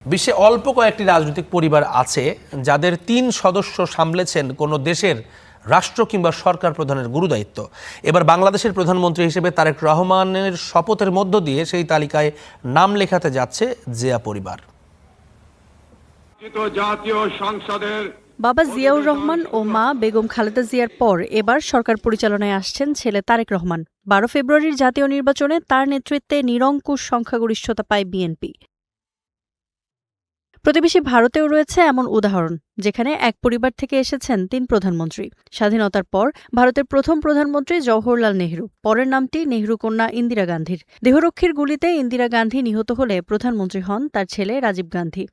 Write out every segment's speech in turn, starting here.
বিশ্বে অল্প কয়েকটি রাজনৈতিক পরিবার আছে যাদের ৩ সদস্য সামলেছেন কোনো দেশের রাষ্ট্র কিংবা সরকার প্রধানের গুরুদায়িত্ব। এবার বাংলাদেশের প্রধানমন্ত্রী হিসেবে তারেক রহমানের শপথের মধ্য দিয়ে সেই তালিকায় নাম লেখাতে যাচ্ছে জিয়া পরিবার। জাতীয় সংসদের বাবা জিয়াউর রহমান ও মা বেগম খালেদা জিয়ার পর এবার সরকার পরিচালনায় আসছেন ছেলে তারেক রহমান। ১২ ফেব্রুয়ারির জাতীয় নির্বাচনে তার নেতৃত্বে নিরঙ্কুশ সংখ্যাগরিষ্ঠতা পায় বিএনপি। প্রতিবেশী ভারতেও রয়েছে এমন উদাহরণ, যেখানে এক পরিবার থেকে এসেছেন ৩ প্রধানমন্ত্রী। স্বাধীনতার পর ভারতের প্রথম প্রধানমন্ত্রী জওহরলাল নেহরু, পরের নামটি নেহরু কন্যা ইন্দিরা গান্ধীর। দেহরক্ষীর গুলিতে ইন্দিরা গান্ধী নিহত হলে প্রধানমন্ত্রী হন তার ছেলে রাজীব গান্ধী।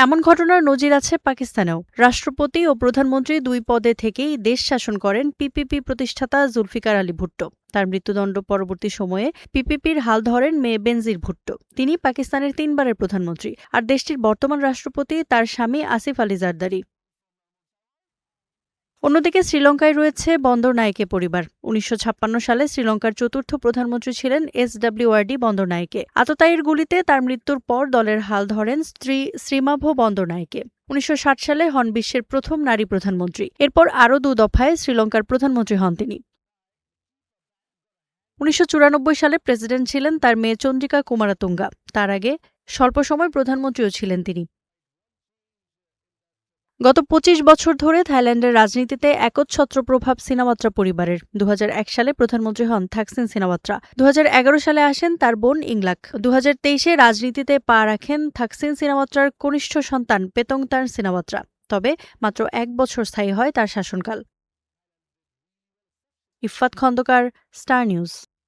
এমন ঘটনার নজির আছে পাকিস্তানেও। রাষ্ট্রপতি ও প্রধানমন্ত্রী ২ পদে থেকেই দেশ শাসন করেন পিপিপি প্রতিষ্ঠাতা জুলফিকার আলী ভুট্টো। তার মৃত্যুদণ্ড পরবর্তী সময়ে পিপিপির হাল ধরেন মেয়ে বেনজির ভুট্টো। তিনি পাকিস্তানের ৩ বারের প্রধানমন্ত্রী, আর দেশটির বর্তমান রাষ্ট্রপতি তার স্বামী আসিফ আলী জারদারি। অন্যদিকে শ্রীলঙ্কায় রয়েছে বন্দরনায়েকে পরিবার। ১৯৫৬ সালে শ্রীলঙ্কার চতুর্থ প্রধানমন্ত্রী ছিলেন এসডব্লিউআরডি বন্দরনায়েকে। আততায়ীর গুলিতে তার মৃত্যুর পর দলের হাল ধরেন স্ত্রী শ্রীমাভো বন্দরনায়েকে। ১৯৬০ সালে হন বিশ্বের প্রথম নারী প্রধানমন্ত্রী। এরপর আরও ২ দফায় শ্রীলঙ্কার প্রধানমন্ত্রী হন তিনি। ১৯৯৪ সালে প্রেসিডেন্ট ছিলেন তার মেয়ে চন্দ্রিকা কুমারাতুঙ্গা। তার আগে স্বল্প সময় প্রধানমন্ত্রীও ছিলেন তিনি। গত ২৫ বছর ধরে থাইল্যান্ডের রাজনীতিতে একচ্ছত্র প্রভাব সিনাওয়াত্রা পরিবারের। ২০০১ সালে প্রধানমন্ত্রী হন থাকসিন সিনাওয়াত্রা। ২০১১ সালে আসেন তার বোন ইংলাক। ২০২৩-এ রাজনীতিতে পা রাখেন থাকসিন সিনাওয়াত্রার কনিষ্ঠ সন্তান পেতংতান সিনাওয়াত্রা। তবে মাত্র ১ বছর স্থায়ী হয় তার শাসনকাল। Iffat Khandakar, star news.